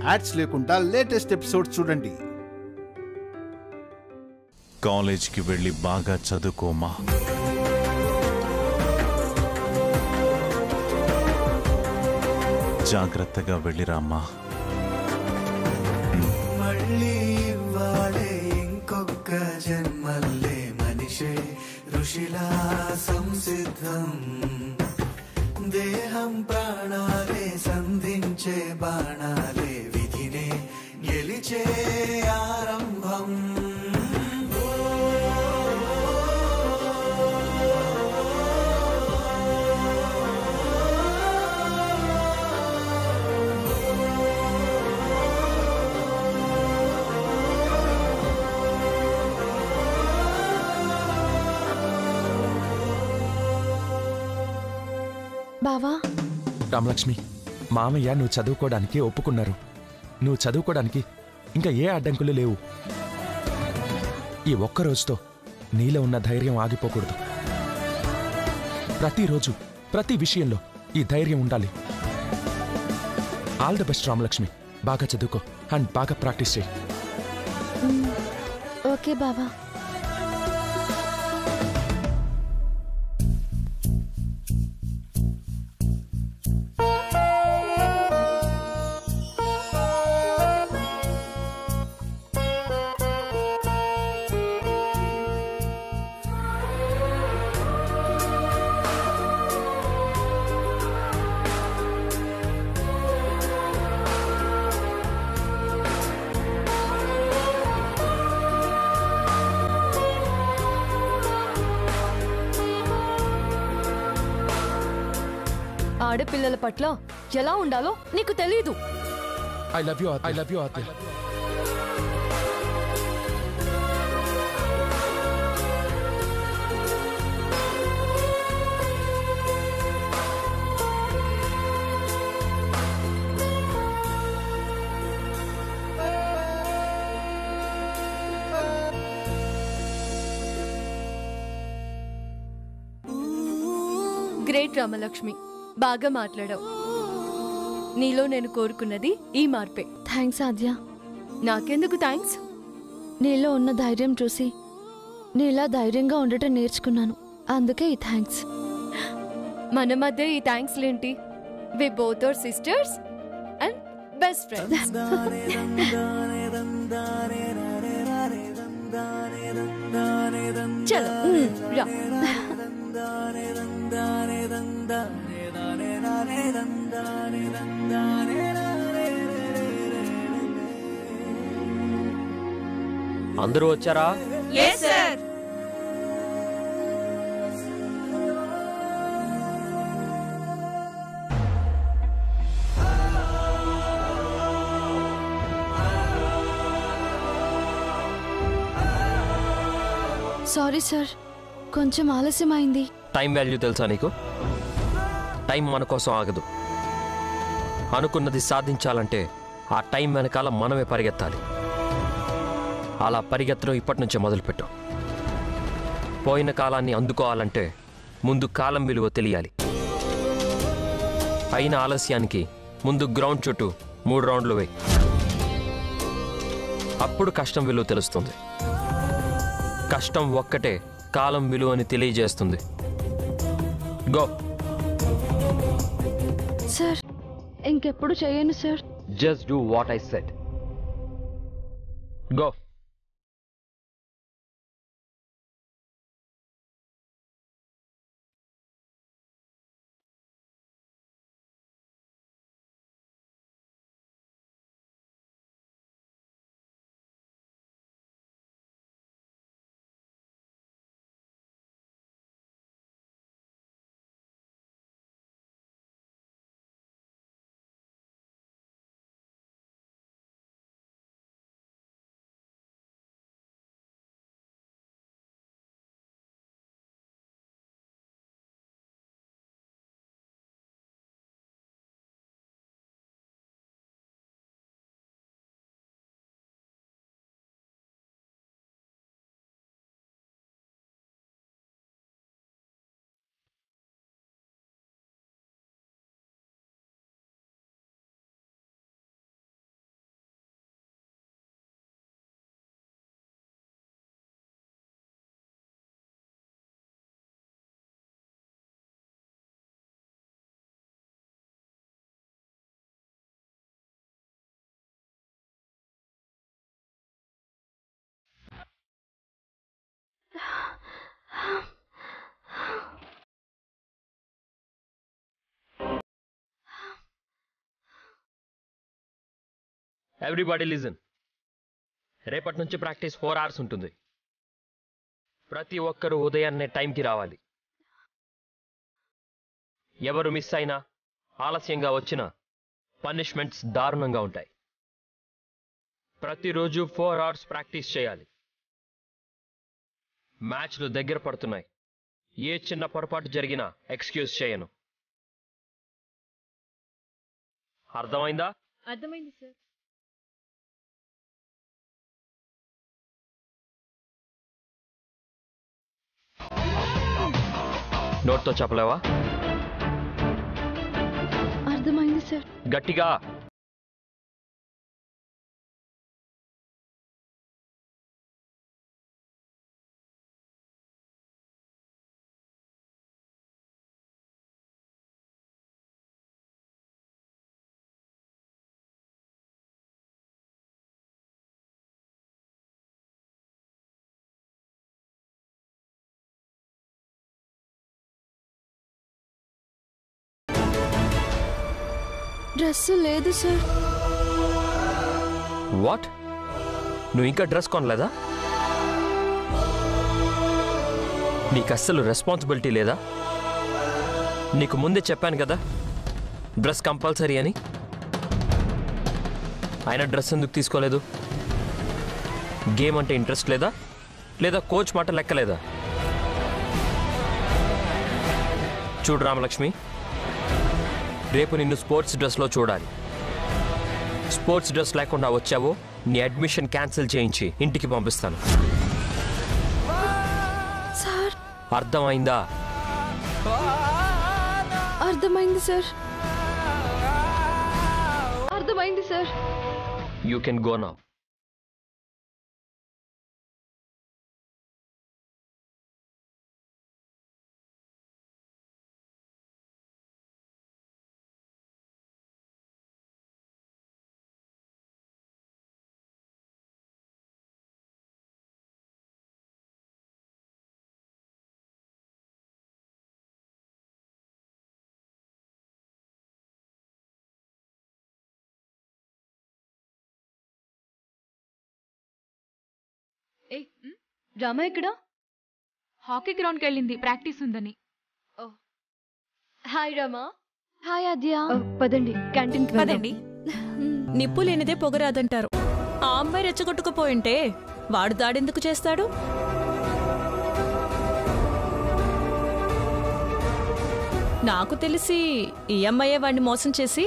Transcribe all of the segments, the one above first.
Ads లేకుండా latest episode చూడండి. కాలేజ్కి వెళ్ళి బాగా చదువుకోమా. జాగ్రత్తగా వెళ్ళిరామ్మా. మళ్ళీ ఇవ్వాలే ఇంకొక జన్మల్లే మనిషే ఋషిలా సంసిద్ధం. దేహం ప్రాణాలే సంధించే బాణాలే విధినే గెలిచే ఆరంభం. బావా, రామలక్ష్మి, మామయ్య నువ్వు చదువుకోవడానికి ఒప్పుకున్నారు. నువ్వు చదువుకోవడానికి ఇంకా ఏ అడ్డంకులు లేవు. ఈ ఒక్క రోజుతో నీలో ఉన్న ధైర్యం ఆగిపోకూడదు. ప్రతిరోజు ప్రతి విషయంలో ఈ ధైర్యం ఉండాలి. All the best Ramalakshmi. బాగా చదువుకో అండ్ బాగా ప్రాక్టీస్ చేయి. ఓకే బావా. ఆడపిల్లల పట్ల ఎలా ఉండాలో నీకు తెలీదు. I love you Aadya. Great Ramalakshmi, బాగా మాట్లాడావు. నీలో నేను కోరుకున్నది ఈ మార్పే. థ్యాంక్స్ ఆద్య. నాకెందుకు థ్యాంక్స్? నీలో ఉన్న ధైర్యం చూసి నీలా ధైర్యంగా ఉండటం నేర్చుకున్నాను. అందుకే ఈ థ్యాంక్స్. మన మధ్య ఈ థ్యాంక్స్ లేంటి? We both are sisters and best friends. చలో రా. అందరూ వచ్చారా? yes sir. సారీ సార్, కొంచెం ఆలస్యమైంది. టైం వాల్యూ తెలుసా నీకు? టైం మన కోసం ఆగదు. అనుకున్నది సాధించాలంటే ఆ టైం వెనకాల మనమే పరిగెత్తాలి. అలా పరిగెత్తడం ఇప్పటి నుంచే మొదలుపెట్టు. పోయిన కాలాన్ని అందుకోవాలంటే ముందు కాలం విలువ తెలియాలి. అయిన ఆలస్యానికి ముందు గ్రౌండ్ చుట్టూ 3 రౌండ్లు వేయి. అప్పుడు కష్టం విలువ తెలుస్తుంది. కష్టం ఒక్కటే కాలం విలువని తెలియజేస్తుంది. గో. సార్, ఇంకెప్పుడు చేయను sir. Just do what I said. Go. Everybody listen. రేపటి నుంచి ప్రాక్టీస్ 4 hours ఉంటుంది. ప్రతి ఒక్కరూ ఉదయాన్నే టైంకి రావాలి. ఎవరు మిస్ అయినా, ఆలస్యంగా వచ్చినా పనిష్మెంట్స్ దారుణంగా ఉంటాయి. ప్రతిరోజు 4 hours ప్రాక్టీస్ చేయాలి. మ్యాచ్లు దగ్గర పడుతున్నాయి. ఏ చిన్న పొరపాటు జరిగినా ఎక్స్క్యూజ్ చేయను. అర్థమైందా? అర్థమైంది సార్. నోట్తో చెప్పలేవా? అర్థమైంది సార్. గట్టిగా. డ్రెస్ లేదు సార్. వాట్? నువ్వు ఇంకా డ్రెస్ కొనలేదా? నీకు అస్సలు రెస్పాన్సిబిలిటీ లేదా? నీకు ముందే చెప్పాను కదా డ్రెస్ కంపల్సరీ అని. ఆయన డ్రెస్ ఎందుకు తీసుకోలేదు? గేమ్ అంటే ఇంట్రెస్ట్ లేదా? లేదా కోచ్ మాట లెక్కలేదా? చూడు రామలక్ష్మి, రేపు నిన్ను స్పోర్ట్స్ డ్రెస్లో చూడాలి. స్పోర్ట్స్ డ్రెస్ లేకుండా వచ్చావో నీ అడ్మిషన్ క్యాన్సిల్ చేయించి ఇంటికి పంపిస్తాను. సార్. అర్థమైందా? అర్థమైంది సార్. అర్థమైంది sir. You can go now. Rama ఎక్కడా? హాకీ గ్రౌండ్కి వెళ్ళింది, ప్రాక్టీస్ ఉందని. హాయ్ రామా. హాయ్ ఆద్య. పదండి క్యాంటీన్కి పదండి. నిప్పు లేనిదే పొగరాదంటారు. ఆ అమ్మాయి రెచ్చగొట్టుకుపోయింటే వాడు దాడెందుకు చేస్తాడు? నాకు తెలిసి ఈ అమ్మాయే వాడిని మోసం చేసి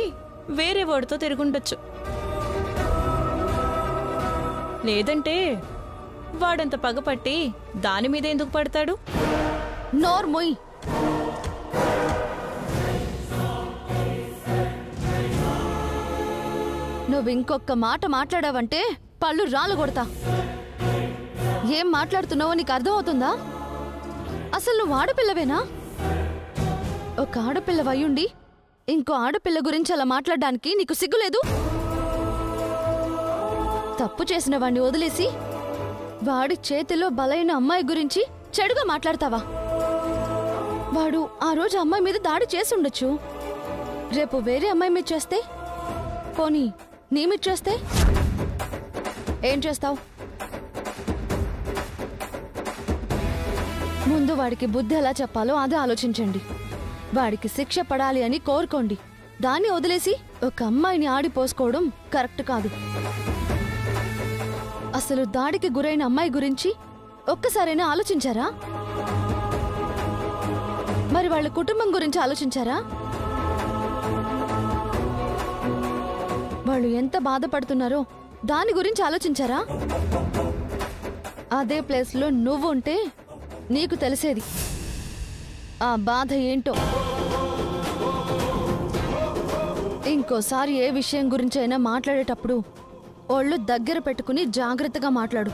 వేరే వాడితో తిరుగుండొచ్చు. లేదంటే వాడంత పగపట్టి దాని మీద ఎందుకు పడతాడు? నోర్మోయ్. నువ్వు ఇంకొక మాట మాట్లాడావంటే పళ్ళు రాళ్ళు కొడతా. ఏం మాట్లాడుతున్నావో నీకు అర్థమవుతుందా? అసలు నువ్వు ఆడపిల్లవేనా? ఒక ఆడపిల్ల వయ్యుండి ఇంకో ఆడపిల్ల గురించి అలా మాట్లాడడానికి నీకు సిగ్గులేదు? తప్పు చేసిన వాడిని వదిలేసి వాడి చేతిలో బలైన అమ్మాయి గురించి చెడుగా మాట్లాడతావా? వాడు ఆ రోజు అమ్మాయి మీద దాడి చేసి ఉండొచ్చు. రేపు వేరే అమ్మాయి మీద చేస్తే, పోనీ నీ మీద చేస్తే ఏం చేస్తావు? ముందు వాడికి బుద్ధి ఎలా చెప్పాలో అదే ఆలోచించండి. వాడికి శిక్ష పడాలి అని కోరుకోండి. దాన్ని వదిలేసి ఒక అమ్మాయిని ఆడిపోసుకోవడం కరెక్ట్ కాదు. అసలు దాడికి గురైన అమ్మాయి గురించి ఒక్కసారైనా ఆలోచించారా? మరి వాళ్ళ కుటుంబం గురించి ఆలోచించారా? వాళ్ళు ఎంత బాధపడుతున్నారో దాని గురించి ఆలోచించారా? అదే ప్లేస్లో నువ్వు ఉంటే నీకు తెలిసేది ఆ బాధ ఏంటో. ఇంకోసారి ఏ విషయం గురించైనా మాట్లాడేటప్పుడు ఒళ్ళు దగ్గర పెట్టుకుని జాగ్రత్తగా మాట్లాడు.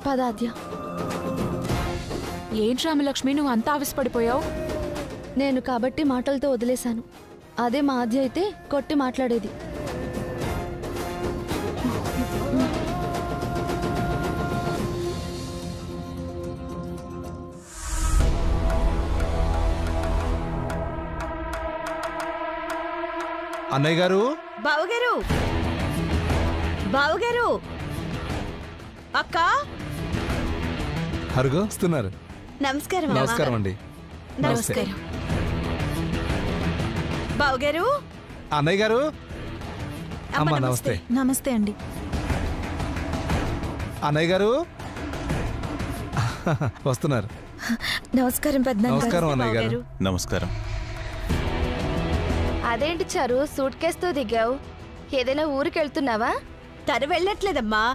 పదాద్య. ఏంటి రామలక్ష్మి, నువ్వు అంతా ఆవిస్పడిపోయావు? నేను కాబట్టి మాటలతో వదిలేశాను. అదే మా ఆద్య అయితే కొట్టి మాట్లాడేది. అన్నయ్య గారు, బావగారు, బావగారు, అక్క. హరుగు వస్తున్నారు. నమస్కారం. నమస్కారం అండి. నమస్కారం బావగారు. అన్నయ్య గారు. అమ్మా నమస్తే. నమస్తే అండి. అన్నయ్య గారు వస్తున్నారు. నమస్కారం పెద్దనాన్న. నమస్కారం అన్నయ్య గారు. నమస్కారం. అదేంటి చారు సూట్ కేసుతో దిగావు? ఏదైనా ఊరికి వెళ్తున్నావా? తను వెళ్ళట్లేదమ్మా,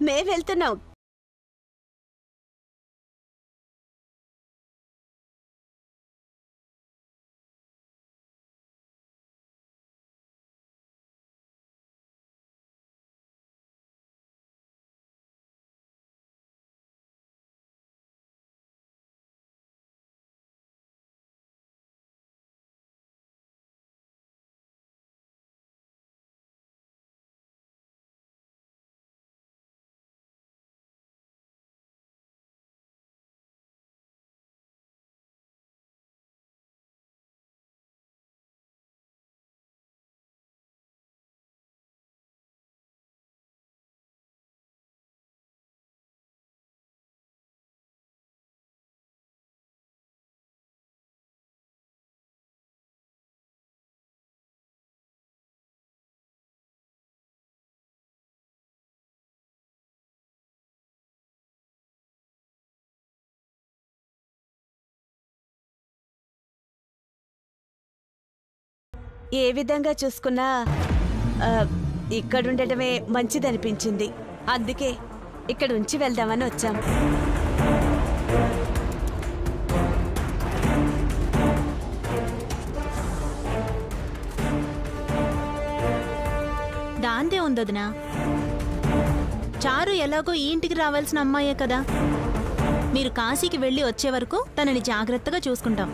మేం వెళ్తున్నాం. ఏ విధంగా చూసుకున్నా ఇక్కడుండటమే మంచిదనిపించింది. అందుకే ఇక్కడ ఉంచి వెళ్దామని వచ్చాం. దాందే ఉందొదినా. చారు ఎలాగో ఈ ఇంటికి రావాల్సిన అమ్మాయే కదా. మీరు కాశీకి వెళ్ళి వచ్చే వరకు తనని జాగ్రత్తగా చూసుకుంటాం.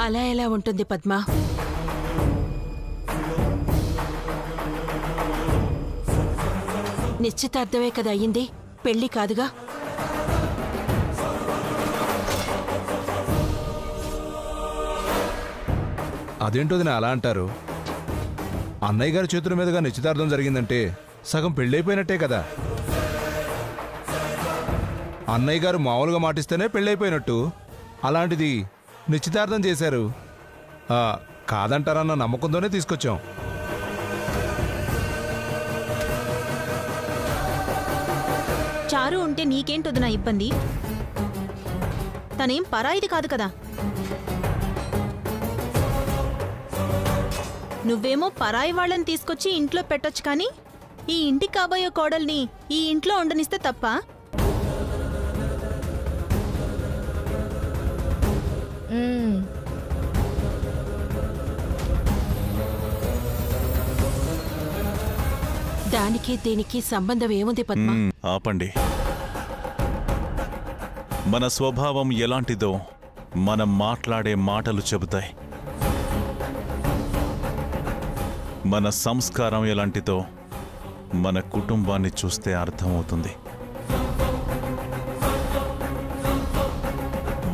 అలా ఎలా ఉంటుంది పద్మ? నిశ్చితార్థమే కదా అయ్యింది, పెళ్లి కాదుగా. అదేంటోదినా అలా అంటారు? అన్నయ్య గారి చేతుల మీదుగా నిశ్చితార్థం జరిగిందంటే సగం పెళ్ళైపోయినట్టే కదా. అన్నయ్య గారు మామూలుగా మాటిస్తేనే పెళ్ళైపోయినట్టు, అలాంటిది నిశ్చితార్థం చేశారు. కాదంటారన్న నమ్మకంతోనే తీసుకొచ్చాం. చారు ఉంటే నీకేంటొదినా ఇబ్బంది? తనేం పరాయిది కాదు కదా. నువ్వేమో పరాయి వాళ్ళని తీసుకొచ్చి ఇంట్లో పెట్టొచ్చు, కానీ ఈ ఇంటికి కాబోయే కోడల్ని ఈ ఇంట్లో ఉండనిస్తే తప్ప? దానికి దీనికి సంబంధం ఏముంది పద్మ? ఆపండి. మన స్వభావం ఎలాంటిదో మనం మాట్లాడే మాటలు చెబుతాయి. మన సంస్కారం ఎలాంటిదో మన కుటుంబాన్ని చూస్తే అర్థమవుతుంది.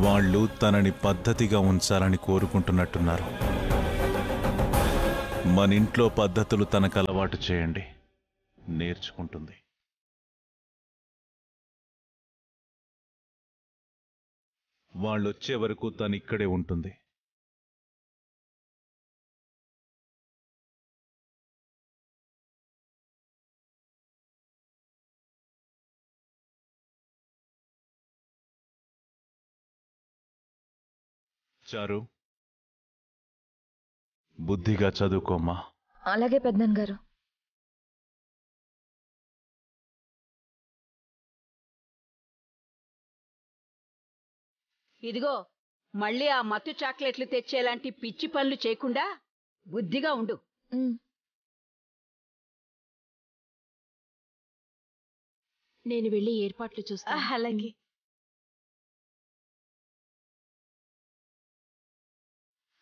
వాళ్ళు తనని పద్ధతిగా ఉంచాలని కోరుకుంటున్నట్టున్నారు. మన ఇంట్లో పద్ధతులు తనకు అలవాటు చేయండి, నేర్చుకుంటుంది. వాళ్ళొచ్చే వరకు తను ఇక్కడే ఉంటుంది. చారు, బుద్ధిగా చదువుకోమ్మా. అలాగే పెద్దనాన్న గారు. ఇదిగో, మళ్ళీ ఆ మత్తు చాక్లెట్లు తెచ్చేలాంటి పిచ్చి పనులు చేయకుండా బుద్ధిగా ఉండు. నేను వెళ్ళి ఏర్పాట్లు చూస్తా. అలాగే.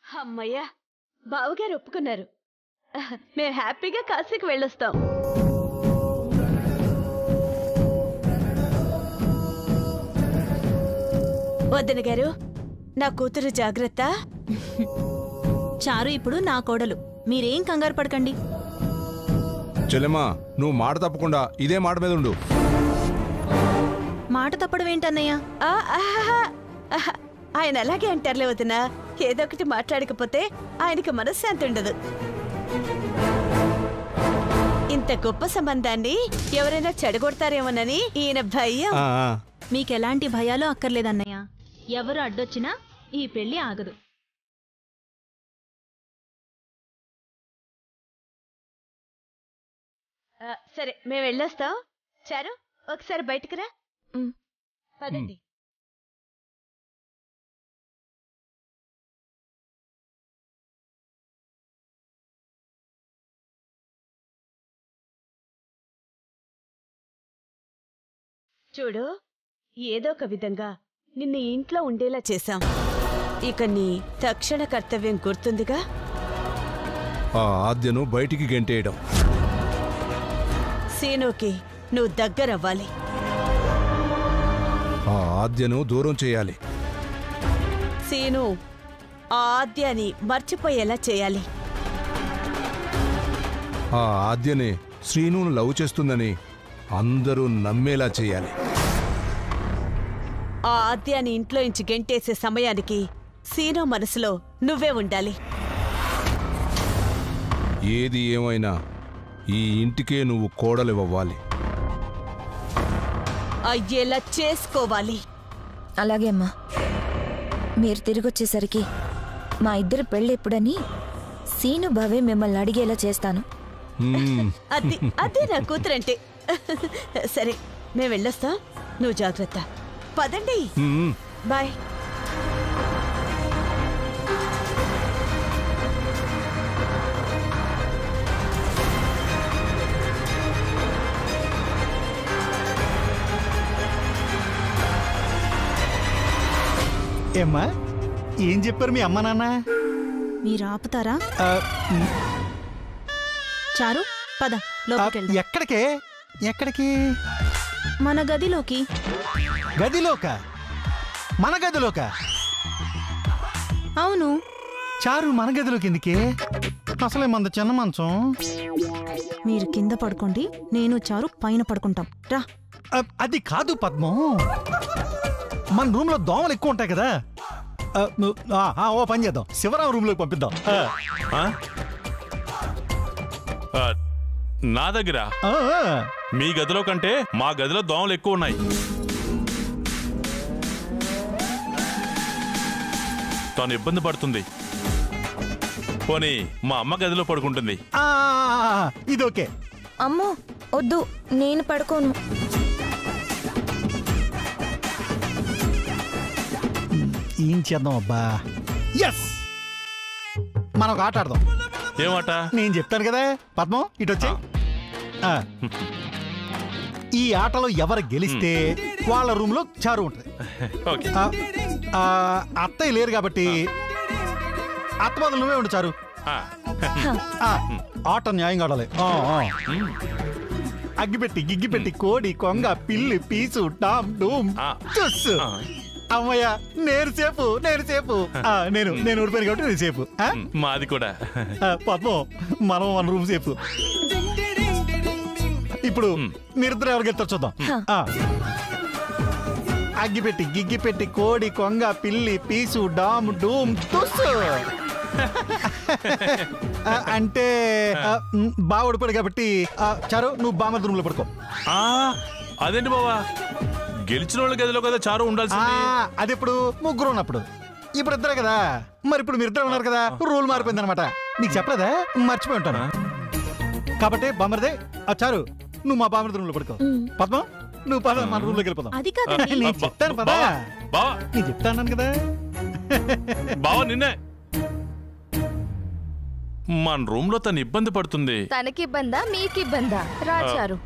అమ్మయ్యా, బావగారు ఒప్పుకున్నారు. మేము హ్యాపీగా కాశీకి వెళ్ళొస్తాం. వదిన గారు, నా కూతురు జాగ్రత్త. చారు ఇప్పుడు నా కోడలు, మీరేం కంగారు పడకండి. చెల్లెమ్మా, నువ్వు మాట తప్పకుండా ఇదే మాట మీద ఉండు. మాట తప్పడం ఏంటన్నయ్య? ఆయన అలాగే అంటారులే వదినా. ఏదో ఒకటి మాట్లాడకపోతే ఆయనకి మనశ్శాంతి ఉండదు. ఇంత గొప్ప సంబంధాన్ని ఎవరైనా చెడగొడతారేమోనని ఈయన భయం. మీకెలాంటి భయాలు అక్కర్లేదన్నయ్య. ఎవరు అడ్డొచ్చినా ఈ పెళ్లి ఆగదు. సరే, మేము వెళ్ళొస్తాం. చారు, ఒకసారి బయటికి రా. పదండి. చూడు, ఏదో ఒక విధంగా నిన్ను ఇంట్లో ఉండేలా చేశాం. ఇక నీ తక్షణ కర్తవ్యం గుర్తుందిగా? ఆ ఆద్యను బయటికి గెంటేయడం. సీనుకి నువ్వు దగ్గరవ్వాలి. ఆ ఆద్యను దూరం చేయాలి. సీను ఆ ఆద్యాన్ని మర్చిపోయేలా చేయాలి. ఆ ఆద్యనే శ్రీనును లవ్ చేస్తుందని అందరూ నమ్మేలా చేయాలి. ఆ ఆద్యాన్ని ఇంట్లో నుంచి గెంటేసే సమయానికి సీను మనసులో నువ్వే ఉండాలి. ఏది ఏమైనా ఈ ఇంటికే నువ్వు కోడలివ్వాలి. అయ్యేలా చేసుకోవాలి. అలాగే అమ్మా. మీరు తిరిగొచ్చేసరికి మా ఇద్దరు పెళ్ళెప్పుడని సీను బావే మిమ్మల్ని అడిగేలా చేస్తాను. అదే నా కూతురంటే. సరే, మేము వెళ్ళొస్తాం. నువ్వు జాగ్రత్త. పదండి. బాయ్. ఏమ్మా, ఏం చెప్పారు మీ అమ్మ నాన్న? మీరు ఆపుతారా? చారు, పద లోపలికి. ఎక్కడికే? ఎక్కడికి? మన గదిలోకి. గదిలోక? మన గదిలోక? అవును. చారు మన గదిలోకి ఎందుకే? అసలే మంద చిన్న మంచం. మీరు కింద పడుకోండి, నేను చారు పైన పడుకుంటాం. రా. అది కాదు పద్మం, మన రూమ్ లో దోమలు ఎక్కువ ఉంటాయి కదా. ఓ పని చేద్దాం, శివరాం రూమ్ లోకి పంపిద్దాం. నా దగ్గర మీ గదిలో కంటే మా గదిలో దోమలు ఎక్కువ ఉన్నాయి. తను ఇబ్బంది పడుతుంది. పోనీ మా అమ్మ గదిలో పడుకుంటుంది. ఇది ఓకే. అమ్మో వద్దు, నేను పడుకోను. ఏం చేద్దాం అబ్బా? ఎస్, మనం ఒక ఆట ఆడదాం. ఏమాట? నేను చెప్తాను కదా పద్మం, ఇటు వచ్చే. ఈ ఆటలో ఎవరు గెలిస్తే వాళ్ళ రూమ్ లో చారు ఉంటుంది. అత్తయ్య లేరు కాబట్టి అత్త బదులు నువ్వే ఉండు చారు. ఆట న్యాయంగా ఆడాలి. అగ్గిపెట్టి గిగ్గిపెట్టి కోడి కొంగ పిల్లి పీసు డామ్ డూమ్ చుస్సు. అమ్మయ్య, నేను సేపు. నేను ఊడిపోయాను కాబట్టి నేను సేపు. మాది కూడా. పద్మం, మనం మన రూమ్ సేపు. ఇప్పుడు మీరిద్దరు ఎవరికి వెళ్తారు చూద్దాం. అగ్గిపెట్టి గిగ్గిపెట్టి కోడి కొంగ పిల్లి పీసు డామ్ డూమ్ తుస్సు. అంటే బాగా ఓడిపోయాడు కాబట్టి చారు నువ్వు బామ్మ రూమ్ లో పడుకో. అదేంటి బావా, గెలిచిన వాళ్ళ గదిలో కదా చారు ఉండాల్సింది. అది ఇప్పుడు ముగ్గురు ఉన్నప్పుడు, ఇప్పుడు ఇద్దరే కదా. మరి ఇప్పుడు మీరు ఇద్దరు ఉన్నారు కదా, రూల్ మారిపోయింది అనమాట. నీకు చెప్పలేదా? మర్చిపోయి ఉంటాను. కాబట్టి బామ్మరిదే చారు నువ్వు మా బామ్మరి రూమ్ లో పడుకో. పద్మం, నువ్వు పద మన రూమ్ లోకి వెళ్ళిపోదాం. అది కాదు, నేను చెప్తాను పదా. నేను చెప్తాను కదా బావా. నిన్నే మన రూమ్ లో తను ఇబ్బంది పడుతుంది. తనకి ఇబ్బందా మీకు ఇబ్బందా? రాచారు.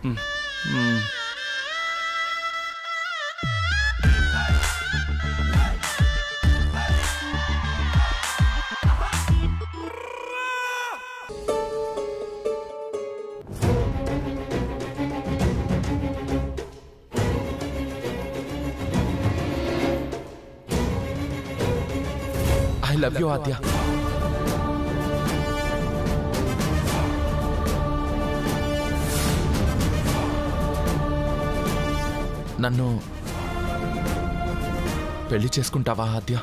ఐ లవ్ యూ ఆద్య. నన్ను పెళ్లి చేసుకుంటావా ఆద్య?